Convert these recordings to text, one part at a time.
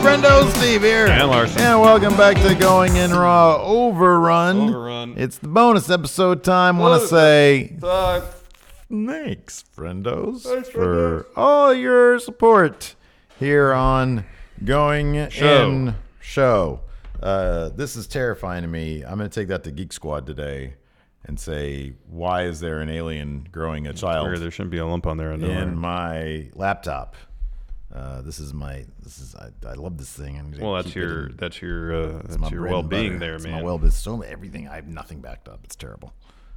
friendos, Steve here. And Larson. And welcome back to Going In Raw Overrun. It's the bonus episode time. Want to say thanks, friendos, for all your support here on Going In Show. This is terrifying to me. I'm going to take that to Geek Squad today and say, why is there an alien growing a child? There shouldn't be a lump on there. In my laptop. I love this thing. Well, that's your well-being there, it's man. My well-being. So everything. I have nothing backed up. It's terrible.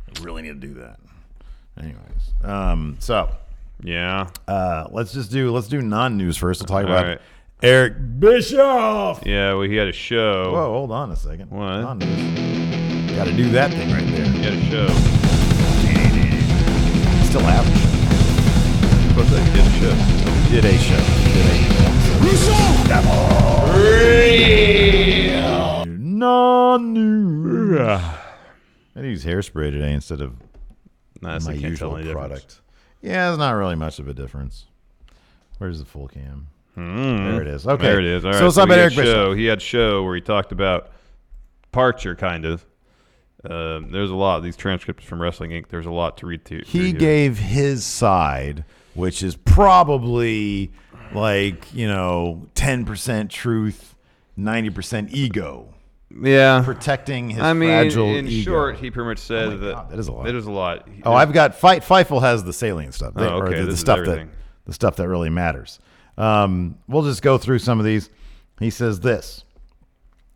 I really need to do that. Anyways, let's do non-news first. We'll talk about Eric Bischoff. Yeah, well, he had a show. Whoa, hold on a second. What? Non-news. Got to do that thing right there. He had a show. Still have a show. What's that? He did a show. Did a show. Non-news. I use hairspray today instead of my usual product. Yeah, there's not really much of a difference. Where's the full cam? There it is. Okay. There it is. All right. So what's up about Eric Bischoff? He had a show where he talked about departure, kind of. There's a lot of these transcripts from Wrestling Inc. There's a lot to read to. He gave his side, which is probably 10% truth, 90% ego. Yeah. Protecting his fragile ego. In short, he pretty much said that is a lot. It is a lot. I've got Fightful has the salient stuff. The stuff that really matters. We'll just go through some of these. He says this.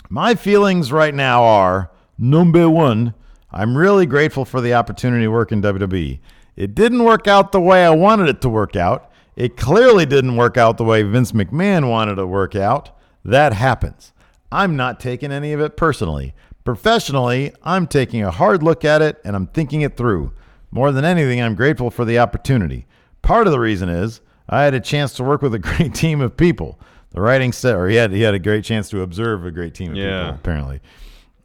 My feelings right now are, number one, I'm really grateful for the opportunity to work in WWE. It didn't work out the way I wanted it to work out. It clearly didn't work out the way Vince McMahon wanted it to work out. That happens. I'm not taking any of it personally. Professionally, I'm taking a hard look at it and I'm thinking it through. More than anything, I'm grateful for the opportunity. Part of the reason is I had a chance to work with a great team of people. The writing staff, or he had a great chance to observe a great team of people, apparently.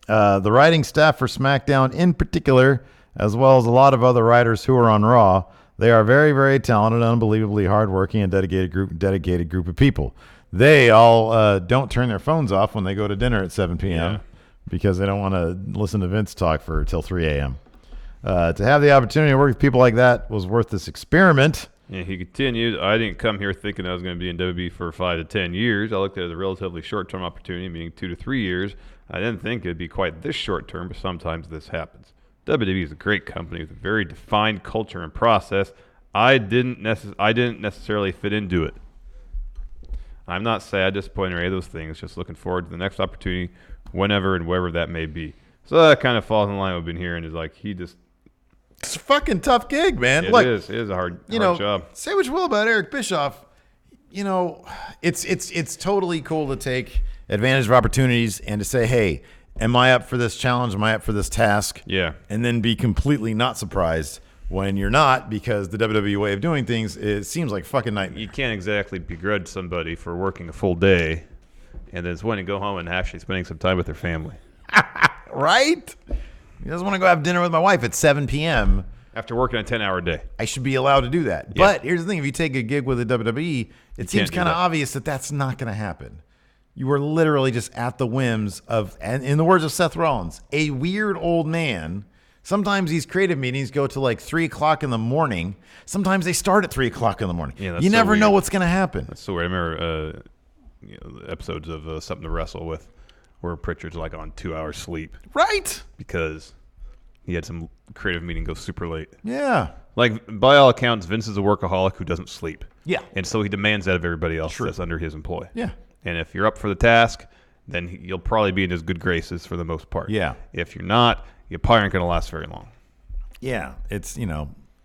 The writing staff for SmackDown in particular, as well as a lot of other writers who are on Raw, they are very, very talented, unbelievably hardworking, and dedicated group of people. They all don't turn their phones off when they go to dinner at 7 p.m. Because they don't want to listen to Vince talk till 3 a.m. To have the opportunity to work with people like that was worth this experiment. Yeah, he continued, I didn't come here thinking I was going to be in WWE for 5 to 10 years. I looked at it as a relatively short-term opportunity, meaning 2 to 3 years. I didn't think it would be quite this short-term, but sometimes this happens. WWE is a great company with a very defined culture and process. I didn't necessarily fit into it. I'm not sad, disappointed, or any of those things. Just looking forward to the next opportunity, whenever and wherever that may be. So that kind of falls in line with what we've been hearing. Is like it's a fucking tough gig, man. It is a hard job. Say what you will about Eric Bischoff. It's totally cool to take advantage of opportunities and to say, hey, am I up for this challenge? Am I up for this task? Yeah. And then be completely not surprised when you're not, because the WWE way of doing things, it seems like fucking nightmare. You can't exactly begrudge somebody for working a full day and then it's when to go home and actually spending some time with their family. Right? He doesn't want to go have dinner with my wife at 7 p.m. After working a 10-hour day. I should be allowed to do that. Yeah. But here's the thing. If you take a gig with the WWE, it seems kind of obvious that that's not going to happen. You are literally just at the whims of, and in the words of Seth Rollins, a weird old man. Sometimes these creative meetings go to like 3 o'clock in the morning. Sometimes they start at 3 o'clock in the morning. Yeah, you never know what's going to happen. That's so weird. I remember episodes of Something to Wrestle With where Pritchard's like on 2 hours sleep. Right. Because he had some creative meeting go super late. Yeah. Like, by all accounts, Vince is a workaholic who doesn't sleep. Yeah. And so he demands that of everybody else that's under his employ. Yeah. And if you're up for the task, then you'll probably be in his good graces for the most part. Yeah. If you're not, you probably aren't going to last very long. Yeah. It's,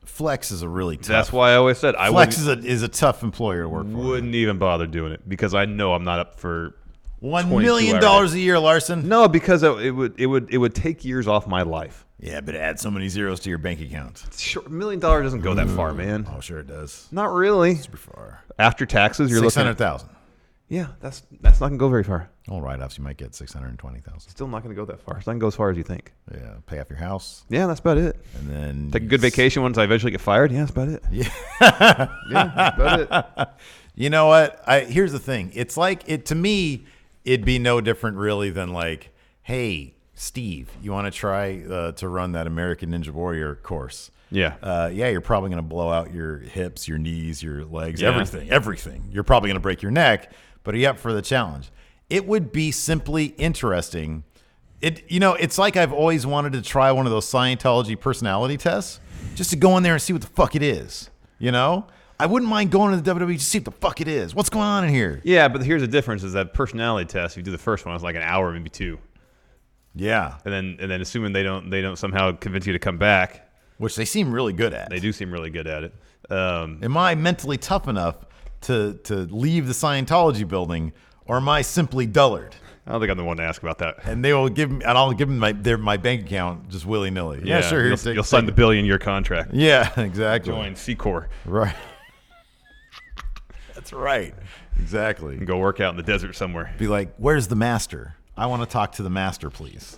Flex is a really tough. That's why I always said Flex is a tough employer to work for. Wouldn't even bother doing it because I know I'm not up for $1 million a year, Larson. No, because it would take years off my life. Yeah, but add so many zeros to your bank account. Sure, $1 million doesn't go that far, man. Oh, sure it does. Not really. Super far. After taxes, you're looking at $600,000. Yeah, that's not going to go very far. All write-offs, you might get $620,000. Still not going to go that far. It's not going to go as far as you think. Yeah, pay off your house. Yeah, that's about it. And then take a good vacation once I eventually get fired. Yeah, that's about it. Yeah, yeah, that's about it. You know what? Here's the thing. It's like to me, it'd be no different really than like, hey, Steve, you want to try to run that American Ninja Warrior course? Yeah. You're probably going to blow out your hips, your knees, your legs, everything. You're probably going to break your neck, but are you up for the challenge? It would be simply interesting. It's like I've always wanted to try one of those Scientology personality tests just to go in there and see what the fuck it is. I wouldn't mind going to the WWE to see what the fuck it is. What's going on in here? Yeah, but here's the difference: is that personality test. If you do the first one, it's like an hour, maybe 2. Yeah, and then assuming they don't somehow convince you to come back, which they seem really good at. They do seem really good at it. Am I mentally tough enough to leave the Scientology building, or am I simply dullard? I don't think I'm the one to ask about that. And they will give me, and I'll give them my bank account just willy nilly. Yeah, sure. You'll sign the billion-year contract. Yeah, exactly. Join C Corps. Right. That's right. Exactly. And go work out in the desert somewhere. Be like, where's the master? I want to talk to the master, please.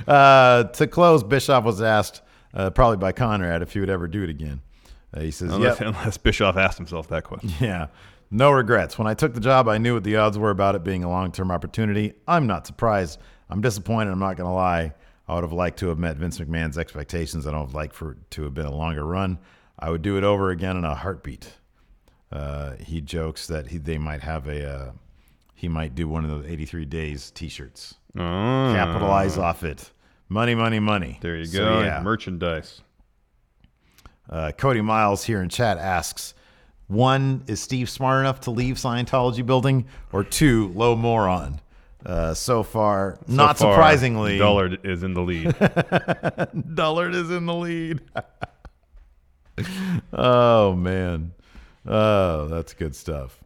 To close, Bischoff was asked, probably by Conrad, if he would ever do it again. He says, unless Bischoff asked himself that question. Yeah. No regrets. When I took the job, I knew what the odds were about it being a long-term opportunity. I'm not surprised. I'm disappointed. I'm not going to lie. I would have liked to have met Vince McMahon's expectations. I don't have liked for it to have been a longer run. I would do it over again in a heartbeat. He jokes that they might have he might do one of those 83 Days T-shirts. Oh. Capitalize off it. Money, money, money. There you go. Yeah. Merchandise. Cody Miles here in chat asks, 1, is Steve smart enough to leave Scientology building? Or 2, low moron? So far, surprisingly, Dullard is in the lead. Dullard is in the lead. Oh, man. Oh, that's good stuff.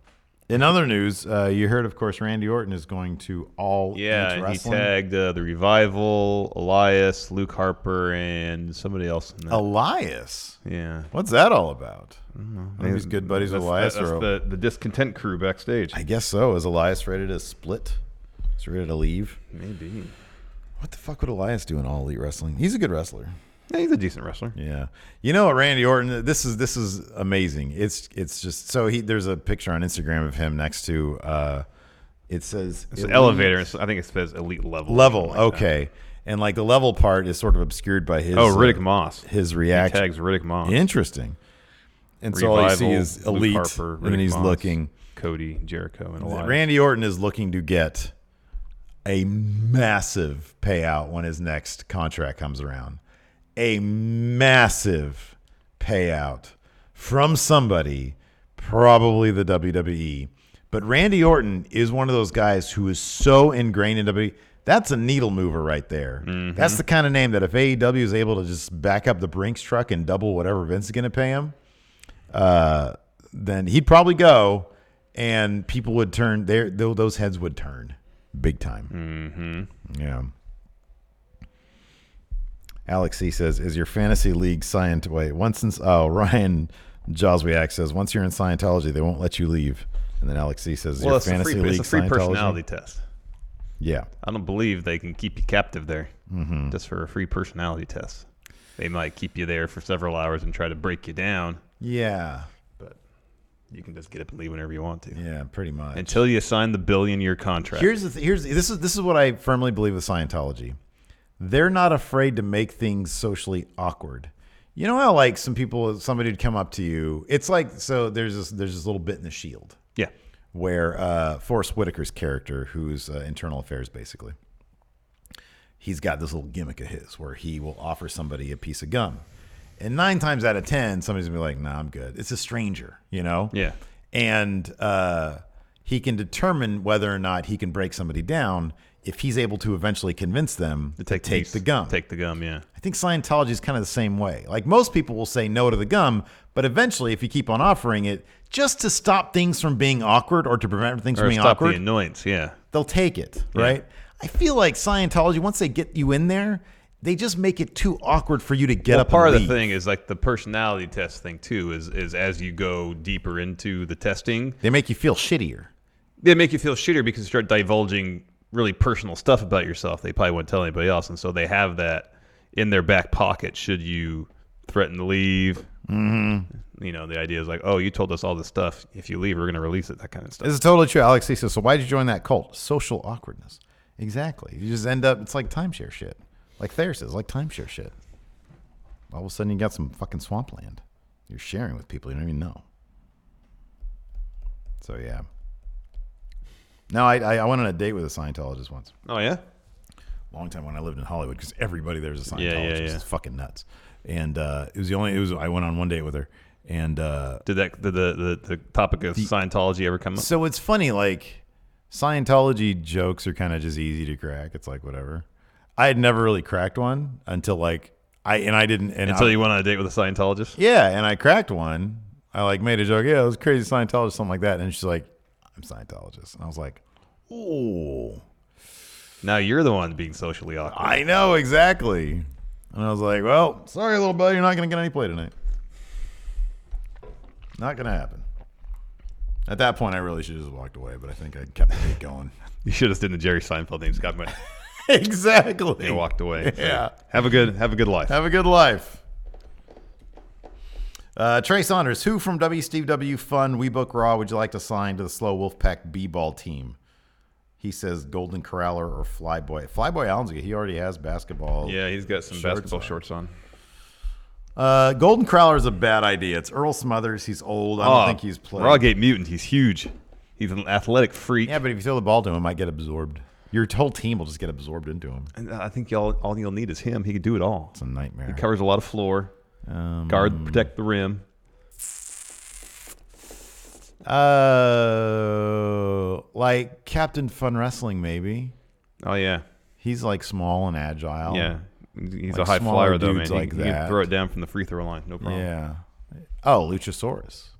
In other news, you heard, of course, Randy Orton is going to All Elite Wrestling. He tagged the Revival, Elias, Luke Harper, and somebody else. In that. Elias? Yeah. What's that all about? I don't know. Maybe he's good buddies with Elias. That's the discontent crew backstage. I guess so. Is Elias ready to split? Is he ready to leave? Maybe. What the fuck would Elias do in All Elite Wrestling? He's a good wrestler. Yeah, he's a decent wrestler. Yeah. You know what, Randy Orton, this is amazing. It's just so there's a picture on Instagram of him next to it says it's an elevator. I think it says elite level. Like okay. That. And like the level part is sort of obscured by his Riddick Moss. His reaction. He tags Riddick Moss. Interesting. And Revival, so all you see is Elite, Luke Harper, and then he's Moss, looking. Cody, Jericho, and Elias. Randy Orton is looking to get a massive payout when his next contract comes around. A massive payout from somebody, probably the WWE. But Randy Orton is one of those guys who is so ingrained in WWE. That's a needle mover right there. Mm-hmm. That's the kind of name that if AEW is able to just back up the Brinks truck and double whatever Vince is going to pay him, then he'd probably go, and people would turn those heads would turn big time. Mm-hmm. Yeah. Alex C says, "Is your fantasy league Ryan Joswiak says, once you're in Scientology, they won't let you leave." And then Alex C says, "Your fantasy league it's a free Scientology?" Personality test. Yeah, I don't believe they can keep you captive there just for a free personality test. They might keep you there for several hours and try to break you down. Yeah, but you can just get up and leave whenever you want to. Yeah, pretty much. Until you sign the billion-year contract. This is what I firmly believe with Scientology. They're not afraid to make things socially awkward. You know how like somebody would come up to you. It's like, so there's this little bit in The Shield. Yeah. Where Forrest Whitaker's character, who's internal affairs basically, he's got this little gimmick of his where he will offer somebody a piece of gum. And 9 times out of 10, somebody's gonna be like, "Nah, I'm good." It's a stranger, you know? Yeah. And he can determine whether or not he can break somebody down if he's able to eventually convince them to take the gum. Take the gum, yeah. I think Scientology is kind of the same way. Like most people will say no to the gum, but eventually if you keep on offering it, just to stop things from being awkward or to prevent things from being awkward. Stop the annoyance, yeah. They'll take it, right? I feel like Scientology, once they get you in there, they just make it too awkward for you to get up and part leave. of the thing is like the personality test thing too is as you go deeper into the testing. They make you feel shittier. They make you feel shittier because you start divulging really personal stuff about yourself. They probably wouldn't tell anybody else. And so they have that in their back pocket should you threaten to leave. Mm-hmm. The idea is like, oh, you told us all this stuff. If you leave, we're going to release it. That kind of stuff. This is totally true. Alex C says, so why did you join that cult? Social awkwardness. Exactly. You just end up, it's like timeshare shit. Like Thayer says, like timeshare shit. All of a sudden you got some fucking swampland you're sharing with people you don't even know. So, yeah. No, I went on a date with a Scientologist once. Oh, yeah? Long time when I lived in Hollywood, because everybody there's a Scientologist. Yeah. It's fucking nuts. And I went on one date with her. And did the topic of Scientology ever come up? So it's funny, like Scientology jokes are kind of just easy to crack. It's like whatever. I had never really cracked one until until you went on a date with a Scientologist. Yeah, and I cracked one. I like made a joke. Yeah, it was crazy Scientologist, something like that. And she's like, "I'm Scientologist," and I was like, "Oh." Now you're the one being socially awkward. I know exactly. And I was like, "Well, sorry, little buddy, you're not going to get any play tonight." Not going to happen. At that point, I really should have just walked away, but I think I kept the date going. You should have done the Jerry Seinfeld name. Scott went. Exactly. You walked away. Yeah. So have a good life. Have a good life. Trey Saunders, who from WCW Fun, We Book Raw would you like to sign to the Slow Wolfpack B-ball team? He says Golden Corraller or Flyboy. Flyboy Allen's he already has basketball. Yeah, he's got some basketball shorts on. Golden Corraller is a bad idea. It's Earl Smothers. He's old. I don't think he's played. Rawgate Mutant. He's huge. He's an athletic freak. Yeah, but if you throw the ball to him, it might get absorbed. Your whole team will just get absorbed into him. And I think all you'll need is him. He can do it all. It's a nightmare. He covers a lot of floor. Guard, protect the rim. Like Captain Fun Wrestling, maybe. Oh, yeah. He's like small and agile. Yeah. He's like a high flyer, though, man. Like he can throw it down from the free throw line. No problem. Yeah. Oh, Luchasaurus.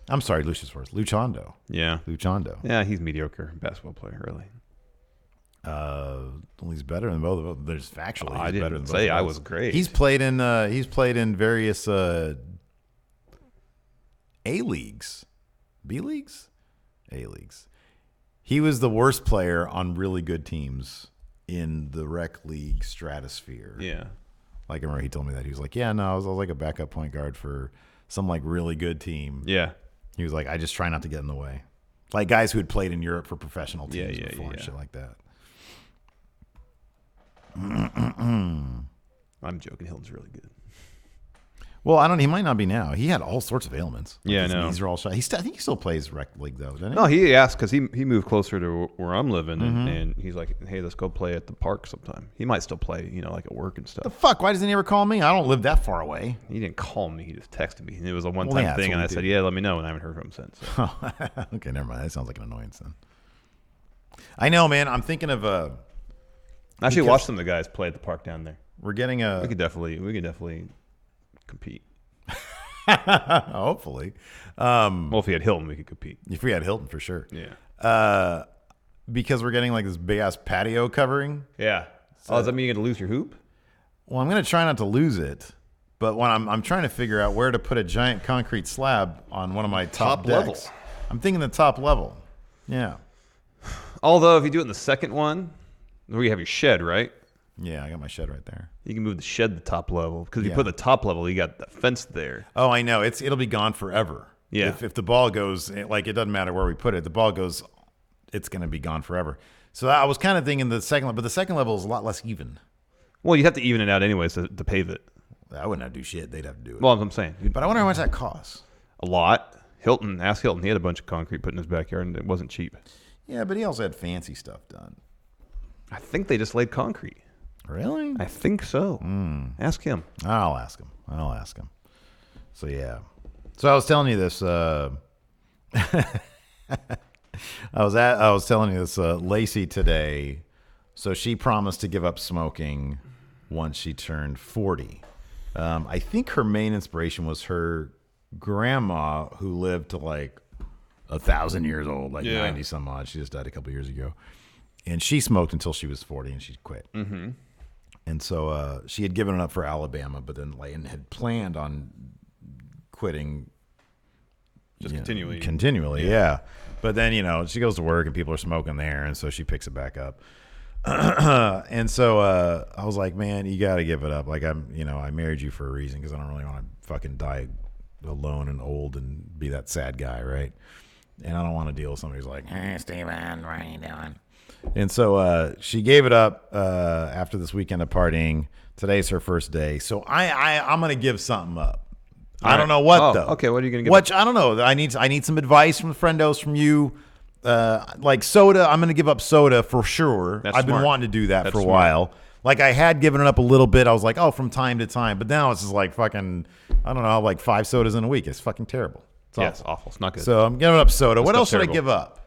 I'm sorry, Luchasaurus. Luchando. Yeah. Luchando. Yeah, he's mediocre basketball player, really. Well, he's better than both of them. There's factually, he's I didn't better than both say of I us. was great. He's played in various A-leagues. B-leagues? A-leagues. He was the worst player on really good teams in the rec league stratosphere. Yeah. Like, I remember he told me that. He was like, yeah, no, I was like a backup point guard for some like really good team. Yeah. He was like, I just try not to get in the way. Like guys who had played in Europe for professional teams before and shit like that. I'm joking. Hilton's really good. Well, he might not be now. He had all sorts of ailments. Like Yeah, his no. knees are all shot. I think he still plays rec league though, doesn't he? No, he asked because he moved closer to where I'm living, and he's like, "Hey, let's go play at the park sometime." He might still play, like at work and The stuff. fuck? Why doesn't he ever call me? I don't live that far away. He didn't call me; he just texted me, and it was a one-time Well, yeah, thing. that's And what I we said, do. "Yeah, let me know." And I haven't heard from him since. So. Okay, never mind. That sounds like an annoyance then. I know, man. I'm thinking of I actually watched some of the guys play at the park down there. we're getting a We could definitely compete. hopefully. Well, if we had Hilton, we could compete. If we had Hilton for sure. Yeah. Because we're getting like this big ass patio covering. Yeah. Does that mean you're gonna lose your hoop? Well, I'm gonna try not to lose it, but when I'm trying to figure out where to put a giant concrete slab on one of my top level. decks. I'm thinking the top level. Yeah. Although, if you do it in the second one, where you have your shed, right? Yeah, I got my shed right there. You can move the shed to the top level because if you Yeah. put the top level, you got the fence there. Oh, I know. It'll be gone forever. Yeah. If the ball goes, like it doesn't matter where we put it. The ball goes, it's going to be gone forever. So I was kind of thinking the second level, but the second level is a lot less even. Well, you have to even it out anyways to pave it. I wouldn't have to do shit. They'd have to do it. Well, I'm saying. But I wonder how much that costs. A lot. Ask Hilton. He had a bunch of concrete put in his backyard, and it wasn't cheap. Yeah, but he also had fancy stuff done. I think they just laid concrete. Really? I think so. Ask him. I'll ask him. So, yeah. So I was telling you this. I was telling you this. Lacey today. So she promised to give up smoking once she turned 40. I think her main inspiration was her grandma, who lived to like 1,000 years old, like 90 some odd. She just died a couple years ago, and she smoked until she was 40, and she quit. Mm-hmm. And so she had given it up for Alabama, but then and had planned on quitting. Continually, yeah. But then, she goes to work and people are smoking there, and so she picks it back up. And so I was like, man, you got to give it up. Like I married you for a reason because I don't really want to fucking die alone and old and be that sad guy, right? And I don't want to deal with somebody who's like, "Hey, Steven, what are you doing?" And so she gave it up after this weekend of partying. Today's her first day, so I'm gonna give something up. I don't know what though. Okay, what are you gonna give? Which I don't know. I need some advice from the friendos from you. Like soda, I'm gonna give up soda for sure. I've been wanting to do that for a while. Like I had given it up a little bit. I was like, oh, from time to time, but now it's just like fucking. I don't know, like 5 sodas in a week. It's fucking terrible. It's awful. It's not good. So I'm giving up soda. What else should I give up?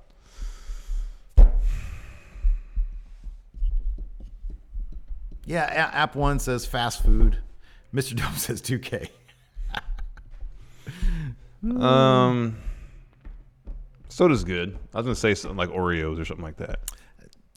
Yeah, app 1 says fast food. Mr. Dome says 2K. Soda's good. I was gonna say something like Oreos or something like that.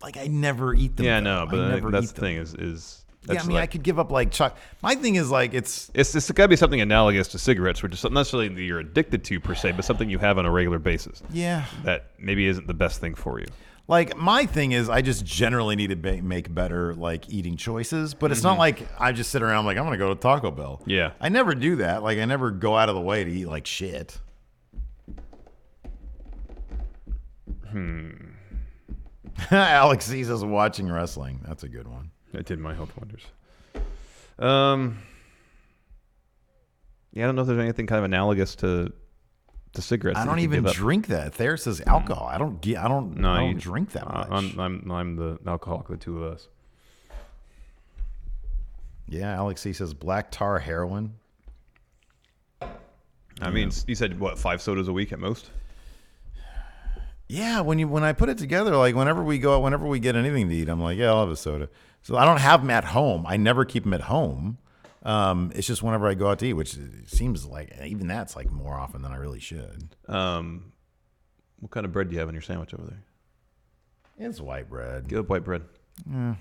Like I never eat them. Yeah, no, but that's the thing is yeah, I mean, I could give up like chocolate. My thing is like it's got to be something analogous to cigarettes, which is not necessarily that you're addicted to per se, but something you have on a regular basis. Yeah, that maybe isn't the best thing for you. Like my thing is, I just generally need to make better like eating choices, but it's not like I just sit around I'm like I'm gonna go to Taco Bell. Yeah, I never do that. Like I never go out of the way to eat like shit. Alex sees us watching wrestling. That's a good one. It did my health wonders. Yeah, I don't know if there's anything kind of analogous to cigarettes. I don't even drink that. Thayer says alcohol. I don't drink that much. I'm the alcoholic of the two of us. Yeah, Alex C says black tar heroin. I mean, you said what, 5 sodas a week at most? Yeah, when I put it together, like whenever we get anything to eat, I'm like, yeah, I'll have a soda. So I don't have them at home. I never keep them at home. It's just whenever I go out to eat, which seems like even that's like more often than I really should. What kind of bread do you have in your sandwich over there? It's white bread. Good white bread. Yeah.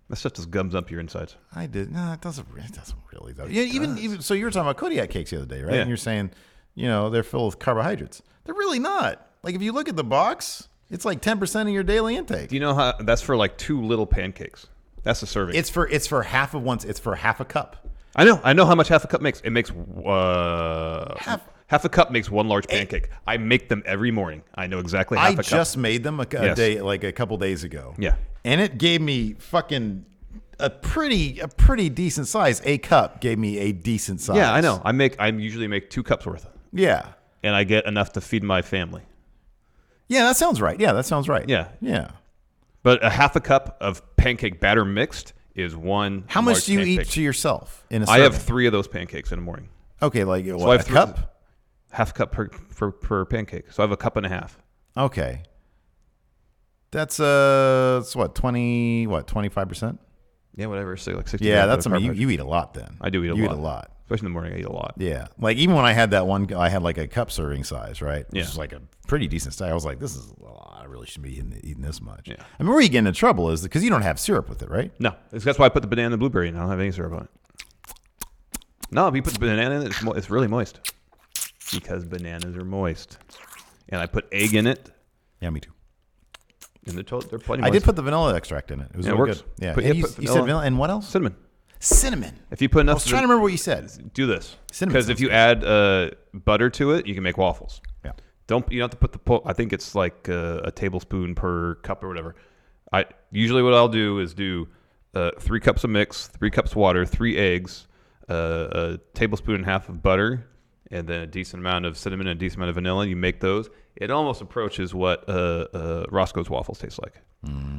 That stuff just gums up your insides. I did. No, it doesn't really though. Yeah, even so, you were talking about Kodiak cakes the other day, right? Yeah. And you're saying, they're filled with carbohydrates. They're really not. Like if you look at the box, it's like 10% of your daily intake. Do you know how that's for like 2 little pancakes? That's a serving. It's for half of once. It's for half a cup. I know how much half a cup makes. It makes half a cup makes 1 large pancake. I make them every morning. I know exactly half a cup. I just made them a day, like a couple days ago. Yeah, and it gave me fucking a pretty decent size. A cup gave me a decent size. Yeah, I know. I usually make 2 cups worth. Yeah, and I get enough to feed my family. Yeah, that sounds right. Yeah. But a half a cup of pancake batter mixed is 1. How much do you eat to yourself in a serving? I have 3 of those pancakes in the morning. Okay, like what, a cup? Half a cup per pancake. So I have a cup and a half. Okay. That's it's what, 25%? Yeah, whatever. Say like 60. Yeah, that's you eat a lot then. I do eat a lot. You eat a lot. Especially in the morning, I eat a lot. Yeah. Like even when I had that one, I had like a cup serving size, right? Which is like a pretty decent size. I was like, this is a lot. I really shouldn't be eating this much. Yeah. I mean, where you get into trouble is because you don't have syrup with it, right? No. That's why I put the banana and the blueberry in. I don't have any syrup on it. No, if you put the banana in it, it's really moist. Because bananas are moist. And I put egg in it. Yeah, me too. And they're plenty moist. I did put the vanilla extract in it. It was really good. Yeah. You said vanilla and what else? Cinnamon. If you put enough, I was trying to remember what you said. Do this. Cinnamon. Because if you add butter to it, you can make waffles. Yeah. You don't have to put I think it's like a tablespoon per cup or whatever. Usually what I'll do is 3 cups of mix, 3 cups of water, 3 eggs, a tablespoon and a half of butter, and then a decent amount of cinnamon and a decent amount of vanilla. You make those. It almost approaches what Roscoe's waffles taste like.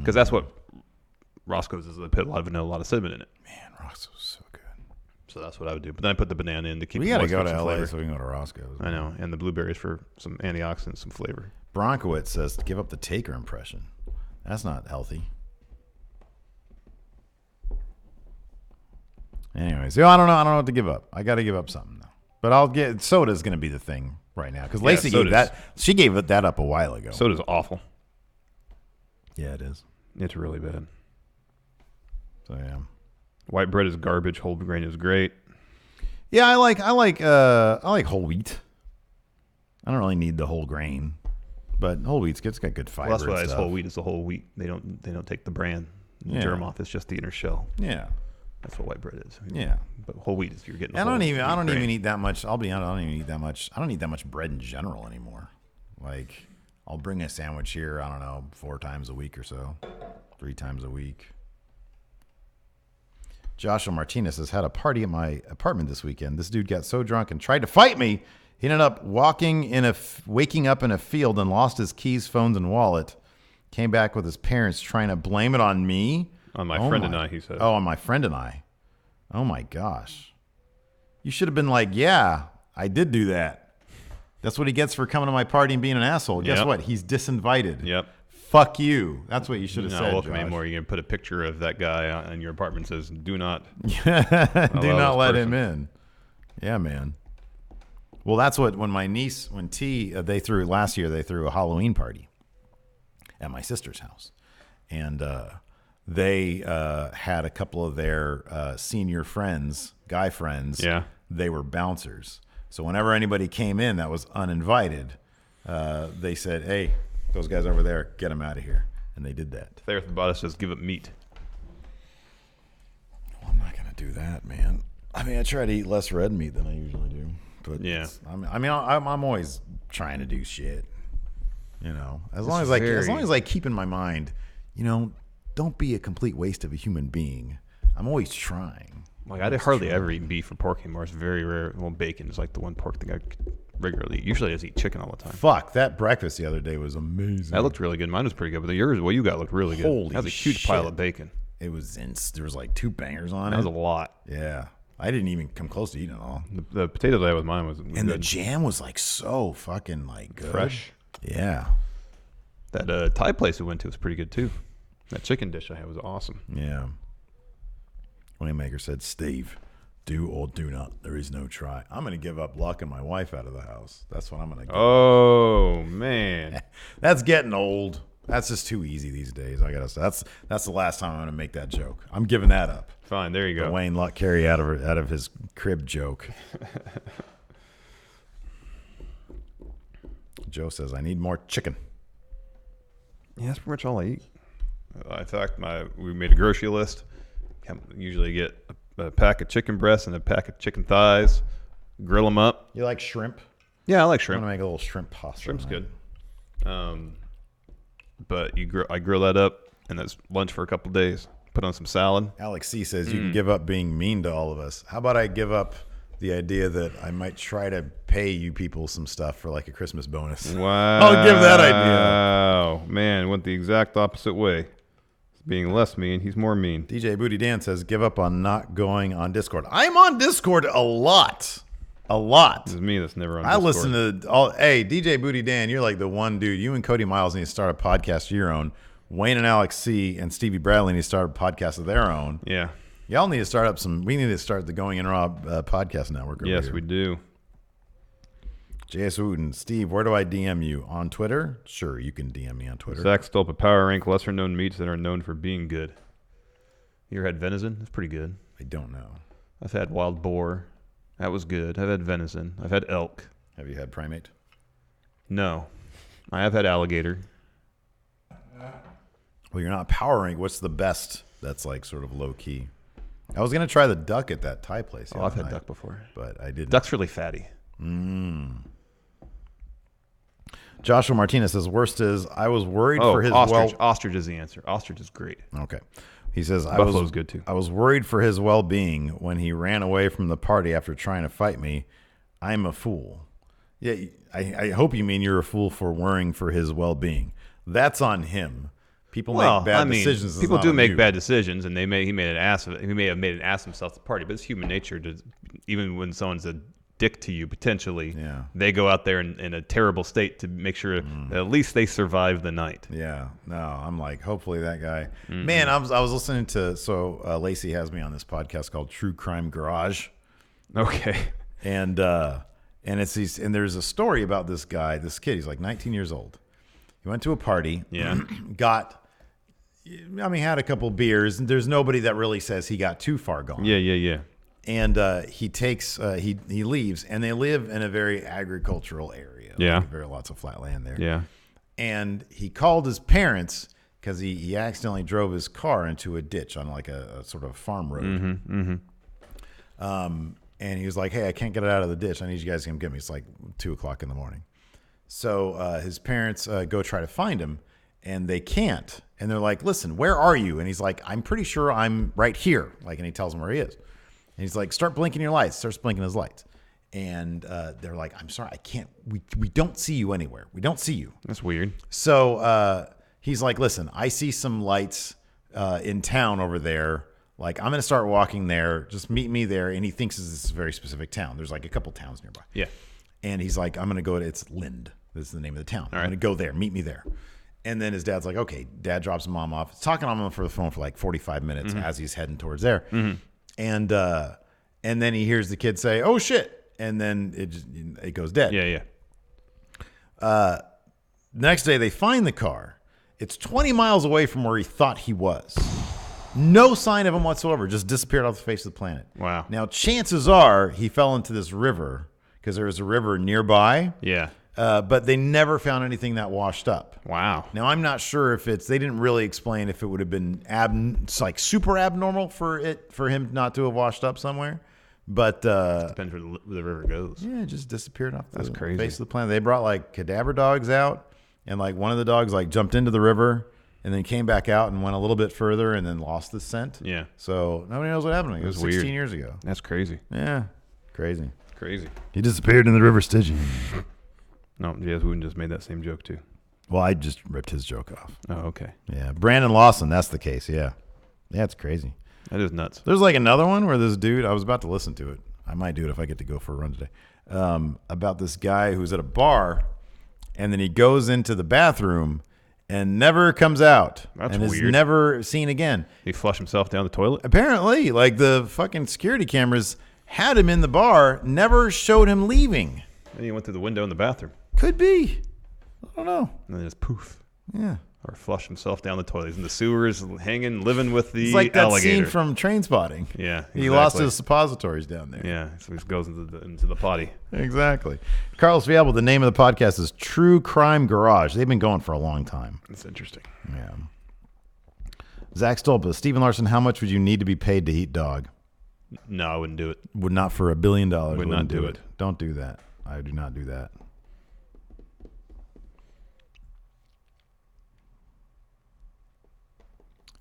Because that's what Roscoe's is. They put a lot of vanilla, a lot of cinnamon in it. Man, Roscoe's so good. So that's what I would do. But then I put the banana in to keep. We got to go to LA flavor. so we can go to Roscoe's. I know, and the blueberries for some antioxidants, some flavor. Bronkowitz says to give up the Taker impression. That's not healthy. Anyways, I don't know what to give up. I got to give up something though. But I'll get soda's going to be the thing right now because Lacey gave that. She gave that up a while ago. Soda's awful. Yeah, it is. It's really bad. So yeah, white bread is garbage. Whole grain is great. Yeah, I like whole wheat. I don't really need the whole grain, but whole wheat's good. It's got good fiber. Well, that's why it's whole wheat. It's the whole wheat. They don't take the bran, the germ off. It's just the inner shell. Yeah. That's what white bread is. Yeah. But whole wheat is you're getting. I don't even grain. eat that much. I'll be honest. I don't even eat that much. I don't eat that much bread in general anymore. Like, I'll bring a sandwich here. I don't know, 4 times a week or so, 3 times a week. Joshua Martinez has had a party at my apartment this weekend. This dude got so drunk and tried to fight me. He ended up waking up in a field and lost his keys, phones, and wallet. Came back with his parents trying to blame it on me. On my friend and I, he said. Oh, on my friend and I. Oh, my gosh. You should have been like, yeah, I did do that. That's what he gets for coming to my party and being an asshole. Guess what? He's disinvited. Yep. Fuck you. That's what you should have said, welcome Josh. anymore. You're going to put a picture of that guy in your apartment that says, do not. Do not let him in. Yeah, man. Well, that's what, when T, they threw a Halloween party at my sister's house. And they had a couple of their senior friends, guy friends. Yeah. They were bouncers. So whenever anybody came in that was uninvited, they said, hey, those guys over there, get them out of here. And they did that. Therapist says, give up meat. Well, I'm not going to do that, man. I mean, I try to eat less red meat than I usually do. But yeah. I'm always trying to do shit. You know, as long as I keep in my mind, you know, don't be a complete waste of a human being. I'm always trying. Like, I hardly ever eat beef or pork anymore. It's very rare. Well, bacon is like the one pork thing I regularly eat. Usually I just eat chicken all the time. Fuck, that breakfast the other day was amazing. That looked really good. Mine was pretty good, but what you got looked really good. Holy That was a huge pile of bacon. It was there was like 2 bangers on it. That was a lot. Yeah. I didn't even come close to eating it all. The potatoes I had with mine was and good. The jam was like so fucking like good. Fresh. Yeah. That Thai place we went to was pretty good too. That chicken dish I had was awesome. Yeah. Waymaker said, Steve, do or do not. There is no try. I'm going to give up locking my wife out of the house. That's what I'm going to do. Oh, man. That's getting old. That's just too easy these days. I got to say. That's the last time I'm going to make that joke. I'm giving that up. Fine, there you go. The Wayne Luck Carey out of his crib joke. Joe says, I need more chicken. Yeah, that's pretty much all I eat. In fact, we made a grocery list. Usually get a pack of chicken breasts and a pack of chicken thighs. Grill them up. You like shrimp? Yeah, I like shrimp. I'm going to make a little shrimp pasta. Shrimp's good. But I grill that up, and that's lunch for a couple of days. Put on some salad. Alex C. says, you can give up being mean to all of us. How about I give up the idea that I might try to pay you people some stuff for like a Christmas bonus? Wow. I'll give that idea. Wow. Man, went the exact opposite way. Being less mean, he's more mean. DJ Booty Dan says, give up on not going on Discord. I'm on Discord a lot. A lot. This is me that's never on Discord. I listen to all. Hey, DJ Booty Dan, you're like the one dude. You and Cody Miles need to start a podcast of your own. Wayne and Alex C. and Stevie Bradley need to start a podcast of their own. Yeah. Y'all need to start up we need to start the Going In Raw podcast network over Yes, here. we do. J.S. Wooten, Steve, where do I DM you? On Twitter? Sure, you can DM me on Twitter. Zach Stolpa, power rank lesser known meats that are known for being good. You ever had venison? It's pretty good. I don't know. I've had wild boar. That was good. I've had venison. I've had elk. Have you had primate? No. I have had alligator. Well, you're not power rank. What's the best that's like sort of low key? I was going to try the duck at that Thai place. I've had duck before. But I didn't. Duck's really fatty. Joshua Martinez says, worst is I was worried for his ostrich. Ostrich is the answer. Ostrich is great. Okay. He says, Buffalo's good too. I was worried for his well-being when he ran away from the party after trying to fight me. I'm a fool. Yeah, I hope you mean you're a fool for worrying for his well-being. That's on him. People make bad decisions. People do make bad decisions, and he may have made an ass of himself at the party. But it's human nature to, even when someone's a dick to you potentially, they go out there in a terrible state to make sure that at least they survive the night. Yeah, no, I'm like, hopefully that guy. Man, I was listening to Lacey has me on this podcast called True Crime Garage. Okay, and there's a story about this kid. He's like 19 years old. He went to a party. Yeah, had a couple beers, and there's nobody that really says he got too far gone. Yeah. And he leaves, and they live in a very agricultural area. Yeah. Very lots of flat land there. Yeah. And he called his parents because he accidentally drove his car into a ditch on like a sort of farm road. And he was like, hey, I can't get it out of the ditch. I need you guys to come get me. It's like 2 o'clock in the morning. So his parents go try to find him, and they can't. And they're like, listen, where are you? And he's like, I'm pretty sure I'm right here. Like, and he tells them where he is. And he's like, start blinking your lights. Starts blinking his lights. And they're like, I'm sorry, I can't. We don't see you anywhere. We don't see you. That's weird. So he's like, listen, I see some lights in town over there. Like, I'm going to start walking there. Just meet me there. And he thinks this is a very specific town. There's like a couple towns nearby. Yeah. And he's like, I'm going to go to, it's Lind. This is the name of the town. I'm going to go there. Meet me there. And then his dad's like, okay. Dad drops his mom off. He's talking on him for the phone for like 45 minutes as he's heading towards there. And then he hears the kid say, oh, shit. And then it goes dead. Yeah. Next day, they find the car. It's 20 miles away from where he thought he was. No sign of him whatsoever. Just disappeared off the face of the planet. Wow. Now, chances are he fell into this river because there was a river nearby. Yeah. But they never found anything that washed up. Wow. Now, I'm not sure if they didn't really explain if it would have been like super abnormal for him not to have washed up somewhere. But depends where the river goes. Yeah, it just disappeared off the crazy. face of the planet. They brought like cadaver dogs out, and like one of the dogs like jumped into the river and then came back out and went a little bit further and then lost the scent. Yeah. So nobody knows what happened. It was 16 weird. years ago. That's crazy. Yeah, crazy. Crazy. He disappeared in the river Stygian. No, yes, we just made that same joke too. Well, I just ripped his joke off. Oh, okay. Yeah, Brandon Lawson, that's the case, yeah. Yeah, it's crazy. That is nuts. There's like another one where this dude, I was about to listen to it. I might do it if I get to go for a run today. About this guy who's at a bar, and then he goes into the bathroom and never comes out. That's and weird. is never seen again. He flushed himself down the toilet? Apparently, like the fucking security cameras had him in the bar, never showed him leaving. And he went through the window in the bathroom. Could be. I don't know. And then just poof. Yeah. Or flushed himself down the toilet. He's in the sewers, hanging, living with the It's like that alligator. scene from Trainspotting. Yeah, exactly. He lost his suppositories down there. Yeah, so he goes into the potty. Exactly. Carlos Viable, the name of the podcast is True Crime Garage. They've been going for a long time. That's interesting. Yeah. Zach Stolpa, Stephen Larson, how much would you need to be paid to eat dog? No, I wouldn't do it. Would not for $1 billion. Would not do it. Don't do that. I do not do that.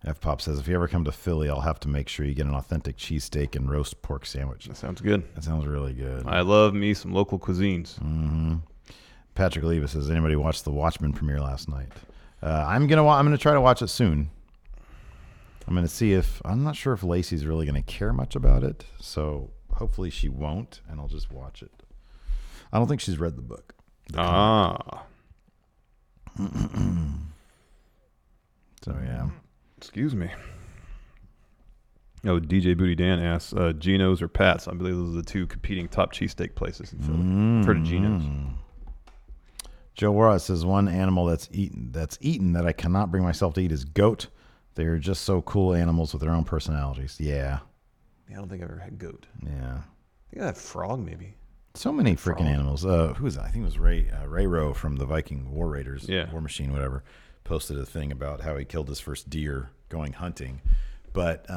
F-Pop says, if you ever come to Philly, I'll have to make sure you get an authentic cheesesteak and roast pork sandwich. That sounds good. That sounds really good. I love me some local cuisines. Mm-hmm. Patrick Leva says, anybody watch the Watchmen premiere last night? I'm gonna try to watch it soon. I'm gonna see if I'm not sure if Lacey's really gonna care much about it, so hopefully she won't, and I'll just watch it. I don't think she's read the book. Ah. So yeah. Excuse me. Oh, DJ Booty Dan asks, Geno's or Pat's? I believe those are the two competing top cheesesteak places in Philly. I've heard of Geno's. Joe Warra says, one animal that's eaten that I cannot bring myself to eat is goat. They're just so cool animals with their own personalities. Yeah. I don't think I've ever had goat. Yeah. I think I had frog, maybe. So many freaking animals. Who was that? I think it was Ray Rowe from the Viking War Raiders, War Machine, whatever, posted a thing about how he killed his first deer going hunting. But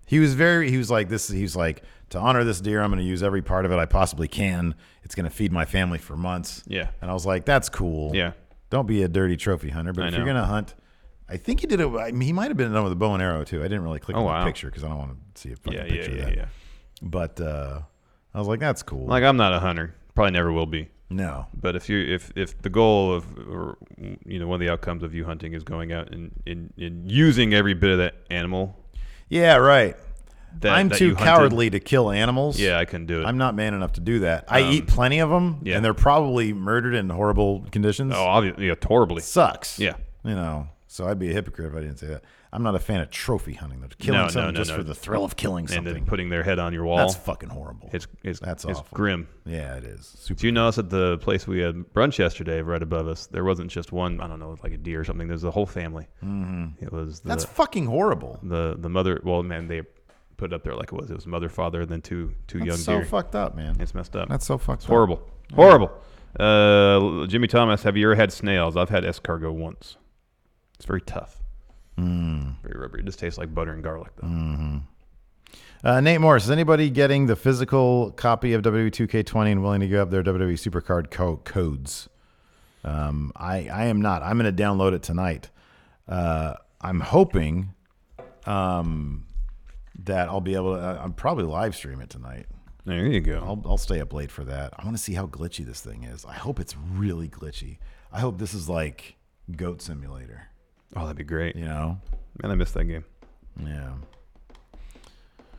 he was like, to honor this deer, I'm going to use every part of it I possibly can. It's going to feed my family for months. Yeah. And I was like, that's cool. Yeah. Don't be a dirty trophy hunter. But if you're going to hunt, I think he did it. I mean, he might have been done with a bow and arrow too. I didn't really click on the picture because I don't want to see a fucking picture of that. Yeah. But I was like, that's cool. Like, I'm not a hunter. Probably never will be. No. But if the goal of, or one of the outcomes of you hunting is going out and using every bit of that animal. Yeah, right. I'm too hunted, cowardly to kill animals. Yeah, I couldn't do it. I'm not man enough to do that. I eat plenty of them, and they're probably murdered in horrible conditions. Oh, obviously, yeah, horribly. Sucks. Yeah. So I'd be a hypocrite if I didn't say that. I'm not a fan of trophy hunting. They're killing something just for the thrill of killing something. And then putting their head on your wall. That's fucking horrible. That's awful. It's grim. Yeah, it is. Super. Do you notice at the place we had brunch yesterday right above us, there wasn't just one, I don't know, like a deer or something. There's a whole family. Mm-hmm. It was that's fucking horrible. The mother, well, man, they put it up there like it was. It was mother, father, and then two young deer. That's so fucked up, man. It's messed up. That's so fucked up. Horrible. Horrible. Jimmy Thomas, have you ever had snails? I've had escargot once. It's very tough. Very rubbery. It just tastes like butter and garlic, though. Nate Morris, is anybody getting the physical copy of WWE 2K20 and willing to give up their WWE Supercard codes? I am not. I'm going to download it tonight. I'm hoping that I'll be able to. I'll probably live stream it tonight. There you go. I'll stay up late for that. I want to see how glitchy this thing is. I hope it's really glitchy. I hope this is like Goat Simulator. Oh, that'd be great. You know? Man, I missed that game. Yeah.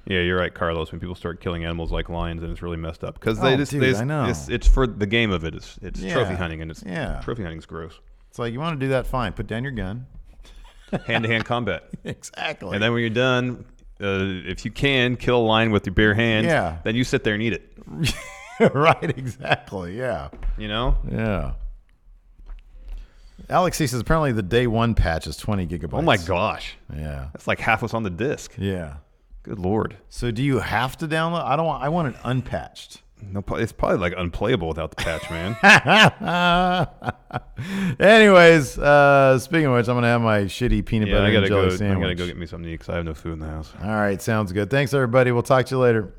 Yeah, you're right, Carlos. When people start killing animals like lions, and it's really messed up because I know. It's for the game of it. It's trophy hunting, and trophy hunting's gross. It's like, you want to do that? Fine. Put down your gun. Hand-to-hand combat. Exactly. And then when you're done, if you can kill a lion with your bare hands, then you sit there and eat it. Right. Exactly. Yeah. You know. Yeah. Alex, he says apparently the day one patch is 20 gigabytes. Oh my gosh. Yeah. That's like half what's on the disc. Yeah. Good Lord. So do you have to download? I want it unpatched. No, it's probably like unplayable without the patch, man. Anyways, speaking of which, I'm going to have my shitty peanut butter and jelly sandwich. I got to go get me something to eat because I have no food in the house. All right. Sounds good. Thanks, everybody. We'll talk to you later.